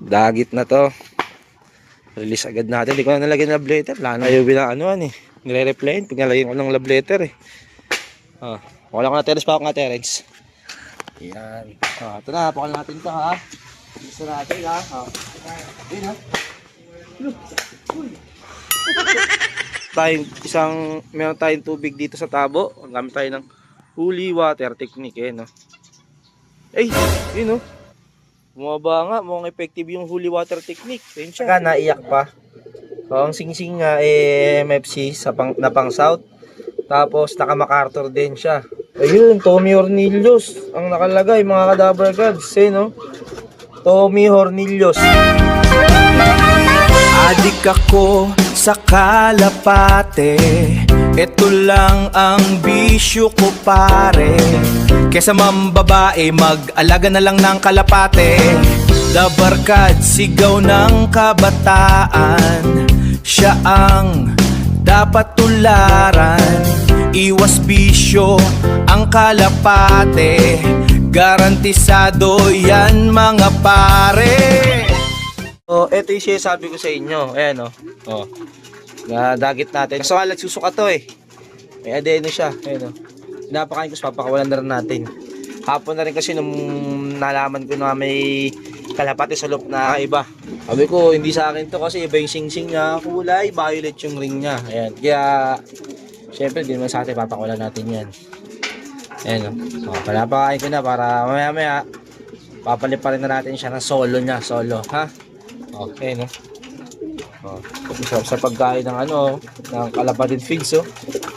Dagit na to. Release agad natin. Hindi ko na nalagyan ng love letter. Wala na ayaw bilang ano eh. Nire-replyin. Pag nalagyan ko ng love letter eh. Wala ko na Terence pa ako nga Terence. Yan. Ito na. Pakal natin ito ha. Gusto natin ha. Ayun ha. Meron tayong tubig dito sa tabo. Gamit tayo ng holy water technique eh no. Yun no. Bumaba nga, mukhang effective yung holy water technique. Ayun siya. Naiyak pa. So, ang singsing nga MFC na pang south. Tapos naka MacArthur din siya. Ayun, Tommy Hornillos ang nakalagay mga Cadaver Gods eh no. Tommy Hornillos. Adik ako sa kalapate, ito lang ang bisyo ko pare. Kesa mambabae, mag-alaga na lang ng kalapate. Dabarkad, sigaw ng kabataan, siya ang dapat tularan. Iwas bisyo ang kalapate, garantisado yan mga pare. So, ito yung sabi ko sa inyo. Ayan o. Nadagit natin. Kaso nga nagsusuka to eh. May adeno siya. Ayan o. Napakain ko, papakawalan na rin natin. Hapon na rin kasi nung nalaman ko na may kalapati sa loob na iba. Sabi ko, hindi sa akin to kasi iba yung sing-sing niya. Kulay, violet yung ring niya. Ayan. Kaya, syempre, hindi naman sa atin, papakawalan natin yan. Ayan o. Palapakain ko na para mamaya-maya papalit pa rin na natin siya ng solo niya. Solo, ha? Okay, no? Sa pagkain ng ng kalapatid feeds,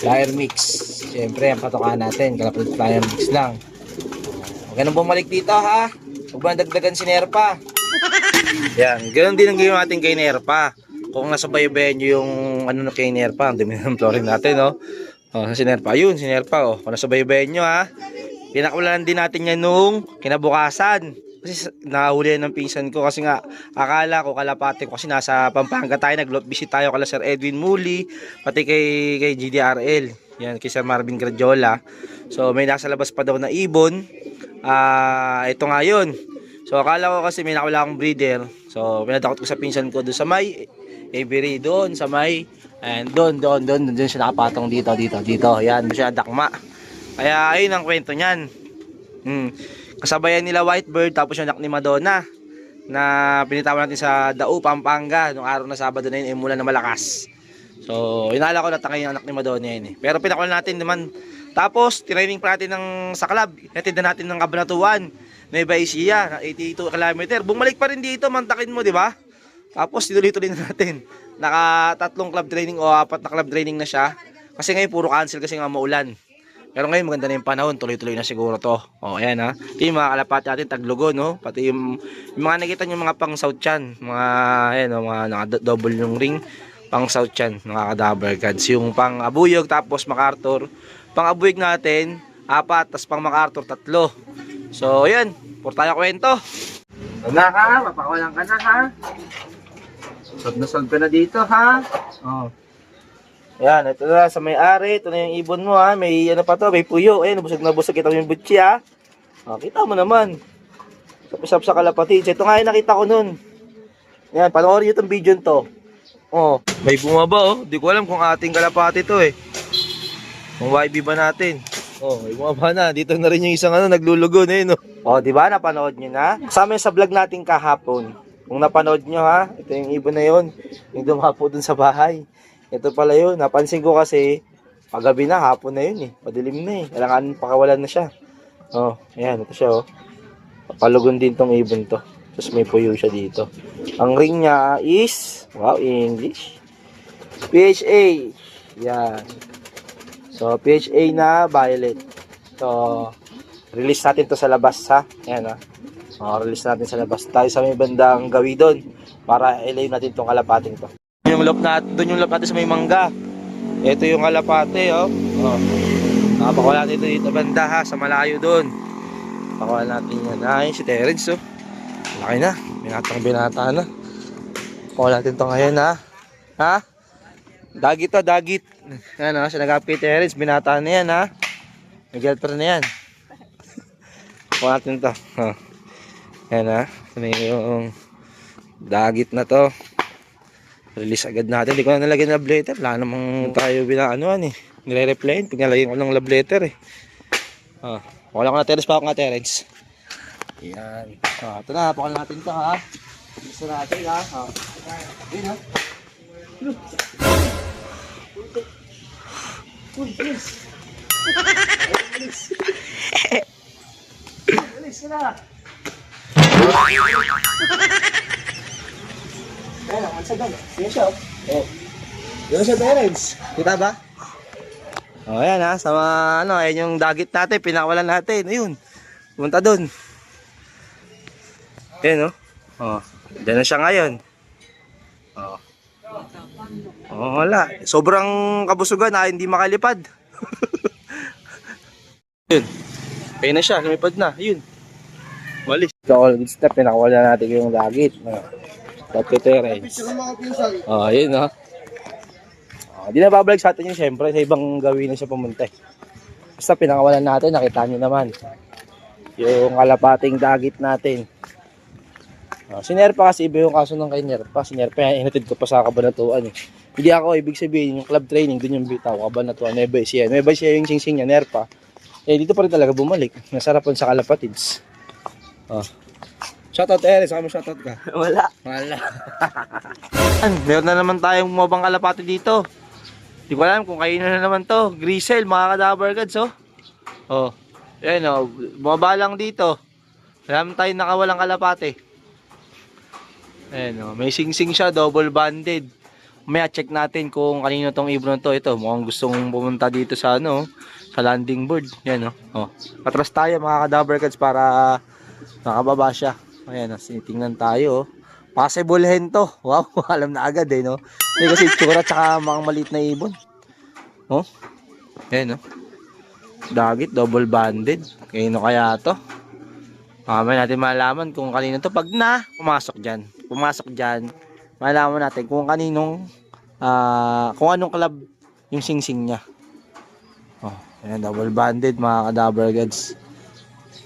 flyer mix. Siyempre, ang patokan natin, kalapatid flyer mix lang. Huwag ganun bumalik dito, ha? Huwag ba dagdagan si Nerpa? Yan, ganun din ang gawin natin kay Nerpa. Kung nasa baybayan nyo yung kay Nerpa, ang dumi ng flooring natin, no? Si Nerpa, ayun, si Nerpa, Kung nasa baybayan nyo, ha? Pinakawalan din natin yan nung kinabukasan. Kasi nahuli ng pinsan ko kasi nga akala ko kalapati ko kasi nasa Pampanga tayo, nag-visit tayo kala Sir Edwin Muli, pati kay GDRL, yan, kay Sir Marvin Gradiola. So may nasa labas pa daw na ibon. Ito nga yun. So akala ko kasi may nakawala akong breeder. So pinadakot ko sa pinsan ko doon sa may Avery, doon sa may, and doon siya nakapatong dito. Yan, siya dakma. Kaya ayun ang kwento niyan. Kasabayan nila Whitebird, tapos yung anak ni Madonna na pinitawan natin sa Dao, Pampanga nung araw na Sabado na yun, mula na malakas. So inala ko na tangay yung anak ni Madonna yun pero pinakawal natin naman. Tapos training pa natin sa club, natid na natin ng Cabanatuan, Nueva Ecija, 82 km. Bumalik pa rin dito, mantakin mo, di ba? Tapos tuloy-tuloy na natin. Naka 3 club training o 4 na club training na siya. Kasi ngayon puro cancel kasi nga maulan. Pero ngayon maganda na yung panahon, tuloy-tuloy na siguro to. Ayan ha. Ito yung mga kalapati natin, taglugo, no? Pati yung mga nakita nyo mga pang south chan. Mga, mga naka-double yung ring. Pang south chan, mga Cadaver Gods. Yung pang abuyog, tapos MacArthur. Pang abuyog natin, 4, tapos pang MacArthur, 3. So, ayan. Puro tayo kwento. So na ha, mapakawalan ka na ha. Sod ka na dito ha. Yan, ito na sa may-ari, ito na yung ibon mo ha. May pa to, may puyo. Ayun, busog na busog, kita mo yung butchi ha. Kita mo naman. Sapsap sa kalapatid. Ito nga yung nakita ko nun. Yan, panoorin nyo itong video to. May bumaba di ko alam kung ating kalapati to eh. Kung YB ba natin. May bumaba na. Dito na rin yung isang naglulugo na yun di ba napanood nyo na? Kasama yung sa vlog natin kahapon. Kung napanood nyo ha, ito yung ibon na yun. Yung dumapo dun sa bahay. Ito pala yun, napansin ko kasi paggabi na, hapon na yun madilim na kailangan pakawalan na siya. Ayan, ito siya papalugon din tong ibon to. Tapos may puyo siya dito. Ang ring niya is, wow, English, PHA. Yan. So, PHA na violet. So, release natin to sa labas ha. Ayan release natin sa labas. Tayo sa may bandang gawi doon para ilay natin tong kalapating to. Doon yung loob natin sa may mangga. Ito yung kalapate Nakapakawala natin dito banda ha, sa malayo doon. Pakawala natin yan. Ayun si Terence laki na, binata na. Pakawala natin ito ngayon ha. Dagit. Yan siya nag-happy Terence, binata na yan ha. May girlfriend na yan. Pakawala natin ito. Yan ito na yung Dagit na to. Release agad natin. Hindi ko na nalagyan ng love letter. Wala namang tayo binaanuan eh. Nire-replyin. Pag nalagyan ko ng love letter eh. Wala ko na Terence pa ako nga Terence. Yan. Ito na. Pakal natin ito ha. Gusto natin ha. Yun ha. Uy, bilis. Bilis ka na. Ayan, mansagan. Sige siya, oh. Yun siya, Terence. Kita ba? Ayan ha, sa mga, ayan yung dagit natin, pinakawalan natin. Ayun, pumunta dun. Ayan, dyan na siya ngayon. Wala. Sobrang kabusugan na hindi makalipad. Yun. Kaya na siya, lumipad na. Yun. Walis. So, all good step, pinakawalan natin yung dagit. Dati Terence. Ayun di na babalik sa atin yun syempre. Sa ibang gawin na siya pumunta. Basta pinakawalan natin, nakita nyo naman. Yung kalapating dagit natin. Si Nerpa kasi iba yung kaso ng kay Nerpa. Si Nerpa yan, inatid ko pa sa Kabanatuan eh. Hindi ako, ibig sabihin, yung club training, dun yung bitaw, Kabanatuan, Nueva Ecija. Nueva Ecija yung singsing niya, Nerpa. Dito pa rin talaga bumalik. Nasarapan sa kalapatids. Shoutout Eres, saka mo shoutout ka? Wala. Meron na naman tayong bumabang kalapati dito. Di ko alam kung kayo na naman to. Grisel, mga kadabargads Ayan bumaba lang dito. Wala naman tayong nakawalang kalapati. Ayan may sing-sing siya, double banded. May check natin kung kanino tong ibon to. Ito, mukhang gustong pumunta dito sa sa landing board. Yan Patras tayo mga kadabargads para nakababa siya. Ayan, tingnan tayo. Possible hen to. Wow, alam na agad no. Hindi kasi tsura at saka mga maliit na ibon. Ayan Dagit, double banded. Kanino kaya to? May natin malaman kung kanino to. Pag pumasok dyan, malaman natin kung kaninong, kung anong club yung sing-sing niya. Ayan, double banded mga kadabargads.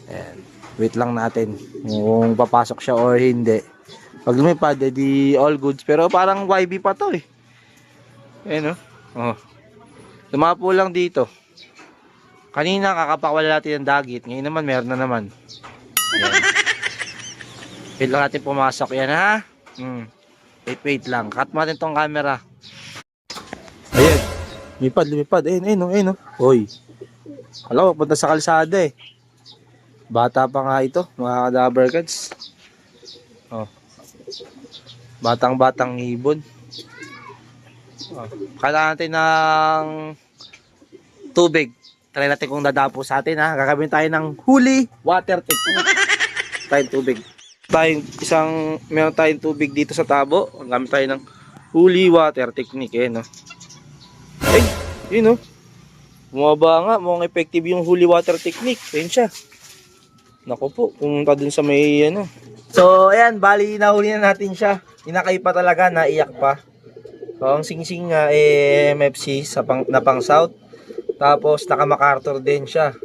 Ayan. Wait lang natin kung papasok siya or hindi. Pag lumipad, di all goods. Pero parang YB pa to eh. Ayan Tumapo lang dito. Kanina kakapakawala natin ng dagit. Ngayon naman meron na naman. Ayan. Wait lang natin pumasok. Yan ha. Wait lang. Cut mo natin tong camera. Ayan. Lumipad. Ayun. Hoy. Alam mo, punta sa kalsada eh. Bata pa nga ito, mga kadabargads. Batang-batang ibon. Kailangan natin ng tubig. Try natin kung dadapo sa atin ha. Gagawin tayo ng huli water technique. Tayong tubig. Meron tayong tubig dito sa tabo. Gamit tayo ng huli water technique yun Bumaba nga, mukhang effective yung huli water technique. Ayun siya. Naku po, pumunta dun sa may So, ayan, bali nahuli na natin siya. Inakay pa talaga, naiyak pa. So, ang sing-sing nga MFC na pang south. Tapos, naka MacArthur din siya.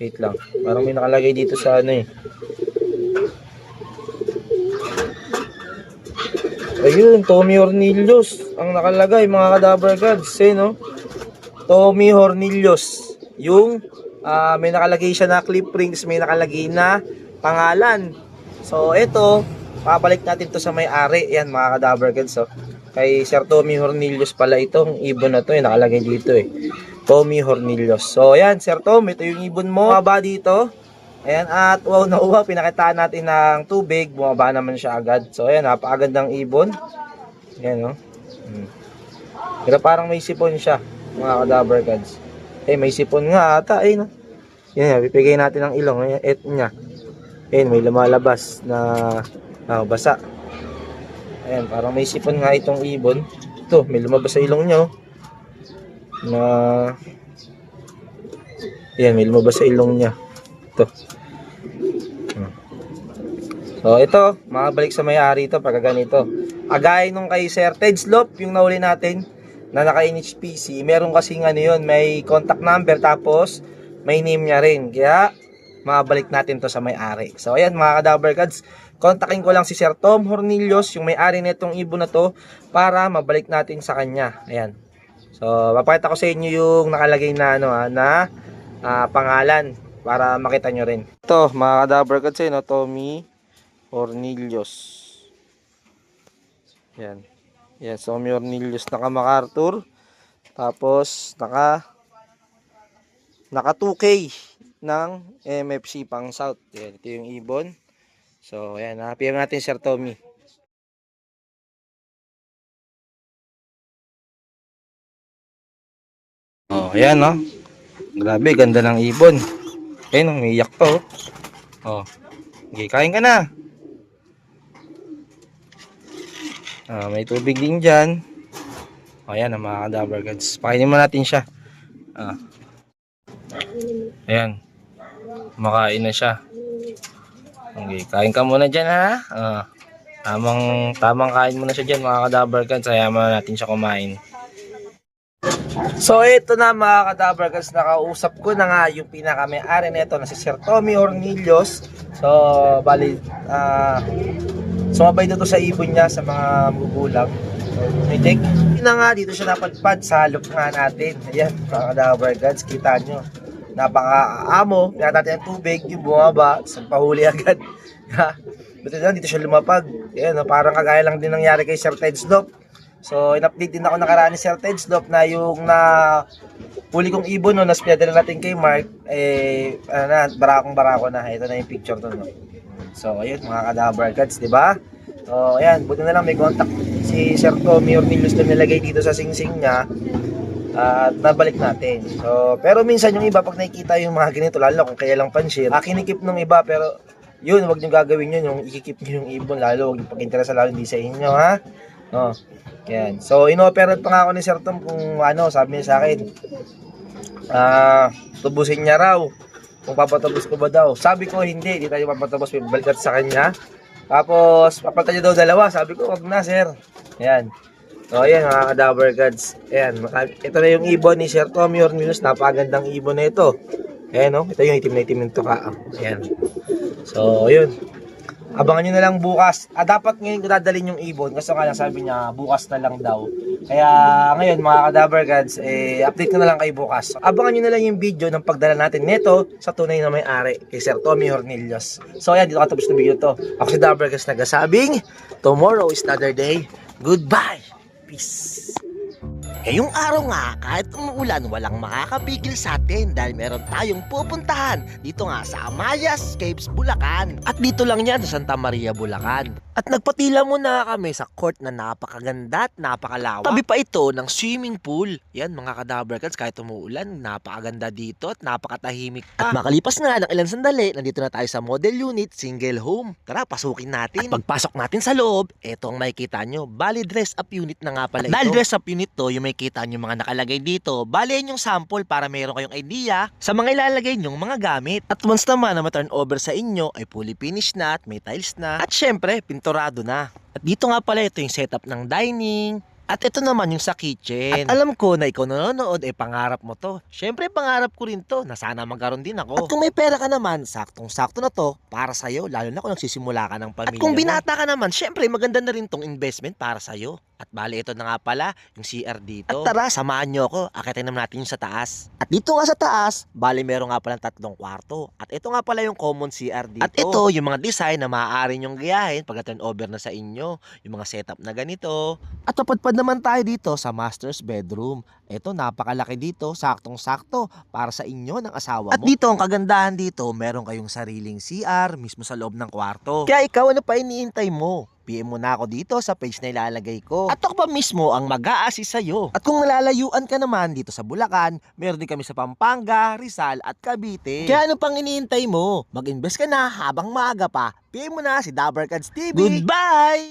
Wait lang, parang may nakalagay dito sa Ayun, Tommy Hornillos. Ang nakalagay, mga kadabargads. Tommy Hornillos. Yung may nakalagay siya na clip rings, may nakalagay na pangalan. So ito, babalik natin to sa may-ari. Yan mga kadabargads kay Sir Tommy Hornillos pala itong ibon na to nakalagay dito Tommy Hornillos. So ayan Sir Tom, ito yung ibon mo. Bumaba dito. Ayan, at wow, pinakitaan natin ng tubig, bumaba naman siya agad. So ayan, napakagandang ibon. Ayan Pero parang may sipon siya mga kadabargads. May sipon nga ata Yan, pipigay natin ng ilong. Niya. Ayan, may lumalabas na basa. Ayan, parang may sipon nga itong ibon. Ito, may lumabas sa ilong niya Ayan, may lumabas sa ilong niya. Ito. So, ito, makabalik sa may-ari ito pagka ganito. Agay nung kay Sir Ted Slop, yung nahuli natin na naka-NHPC, meron kasing may contact number tapos may name niya rin. Kaya, makabalik natin to sa may-ari. So, ayan mga kadabargads, kontakin ko lang si Sir Tom Hornillos, yung may-ari nitong ibon na to, para mabalik natin sa kanya. Ayan. So, papakita ko sa inyo yung nakalagay na pangalan para makita nyo rin. Ito, mga kadaver kasi, no, Tommy Hornillos. Yan. Yan, Tommy Hornillos, naka MacArthur. Tapos, naka 2K ng MFC pang South. Yan, ito yung ibon. So, ayan, happy natin Sir Tommy. Oh, ayan, no. Grabe, ganda ng ibon. Ayun, umiiyak pa, oh. Oh. Okay, kain ka na. May tubig din dyan. Ayan ang mga kadaver gods. Pakainin mo natin siya. Ayan. Makain na siya. Okay, kain ka muna dyan, ha. Tamang kain muna siya dyan, mga kadaver gods. Hayaan muna natin siya kumain. So ito na mga kadaver gods, nakausap ko na nga yung pinaka-may-ari nito na si Sir Tommy Hornillos. So bali sumabay dito sa ibon niya sa mga magugulang. So mitik. Yun na nga, dito siya napadpad sa halop nga natin. Ayan mga kadaver gods, kita nyo. Napaka-amo, pinata natin ang tubig, yung bumaba, so pahuli agad. Buti na dito siya lumapag. Ayan, parang kagaya lang din nangyari kay Sir Ted Slop. So, in-update din ako nakaraan ni Sir Ted Slop na yung huli kong ibon no, na spinadala natin kay Mark, barakong-barako na. Ito na yung picture to, no. So, ayun, mga kadaver gods, di ba? So, ayan, buti na lang may contact si Sir Tommy Hornillos na nilagay dito sa singsing niya at nabalik natin. So, pero minsan yung iba, pag nakikita yung mga ganito, lalo kung kaya lang pansin, kinikip ng iba, pero yun, wag nyo gagawin yun, yung ikikip nyo yung ibon, lalo wag nyo pag-interesa, lalo hindi sa inyo, ha? No. Yan. So, ino-operate pa nga ako ni Sir Tom kung sabi niya sa akin, tubusin niya raw. Kung papatubos ko ba daw. Sabi ko, hindi tayo papatubos, balikat sa kanya. Tapos, papalitan niya daw dalawa. Sabi ko, wag na, sir. Yan. So, ayan, mga kadaver gods. Ayan, ito na yung ibon ni Sir Tommy Hornillos. Napakagandang ibon na ito. Ayan, no? Ito yung itim na itim nito ka. Ayan. So, yun. Abangan nyo na lang bukas. Dapat ngayon ko dadalhin yung ibon. Kasi nga lang sabi niya, bukas na lang daw. Kaya ngayon mga kadaver gods, update ko na lang kay bukas. Abangan nyo na lang yung video ng pagdala natin neto sa tunay na may-ari kay Sir Tommy Hornillos. So ayan, dito katapos na video to. Ako si Daver gods nagsasabing, tomorrow is another day. Goodbye. Peace. Ngayong araw nga, kahit umuulan, walang makakapigil sa atin dahil meron tayong pupuntahan dito nga sa Amayas Caves, Bulacan. At dito lang yan sa Santa Maria, Bulacan. At nagpatila muna kami sa court na napakaganda at napakalawak. Tabi pa ito ng swimming pool. Yan mga kadaver gods, kahit umuulan, napakaganda dito at napakatahimik pa. At makalipas nga ng ilang sandali, nandito na tayo sa model unit, single home. Tara, pasukin natin. At pagpasok natin sa loob, eto ang makikita nyo. Bali dress up unit na nga pala ito. Dahil dress up unit to, yung makikita nyo mga nakalagay dito, bali yan yung sample para meron kayong idea sa mga ilalagay nyong mga gamit. At once naman na ma-turn over sa inyo, ay fully finished na at may tiles na. At syempre, pinturado na. At dito nga pala ito yung setup ng dining. At ito naman yung sa kitchen. At alam ko na ikaw nanonood pangarap mo to. Syempre pangarap ko rin to na sana magkaroon din ako. At kung may pera ka naman, saktong-sakto na to para sa'yo, lalo na kung nagsisimula ka ng pamilya. At kung binata ka naman, syempre maganda na rin tong investment para sa'yo. At bali ito na nga pala yung CR dito. At tara, samahan nyo ako. Akitin naman natin yung sa taas. At dito nga sa taas, bali meron nga palang 3 kwarto. At ito nga pala yung common CR dito. At ito yung mga design na maaari nyong gayahin pag turn over na sa inyo. Yung mga setup na ganito. At papadpad naman tayo dito sa master's bedroom. Ito napakalaki dito, saktong-sakto para sa inyo ng asawa mo. At dito ang kagandahan dito, meron kayong sariling CR mismo sa loob ng kwarto. Kaya ikaw ano pa iniintay mo? PM mo na ako dito sa page na ilalagay ko. At ako pa mismo ang mag-a-assist sa'yo. At kung nalalayuan ka naman dito sa Bulacan, meron din kami sa Pampanga, Rizal at Cavite. Kaya ano pang iniintay mo? Mag-invest ka na habang maaga pa. PM mo na si Daver Gods TV. Goodbye!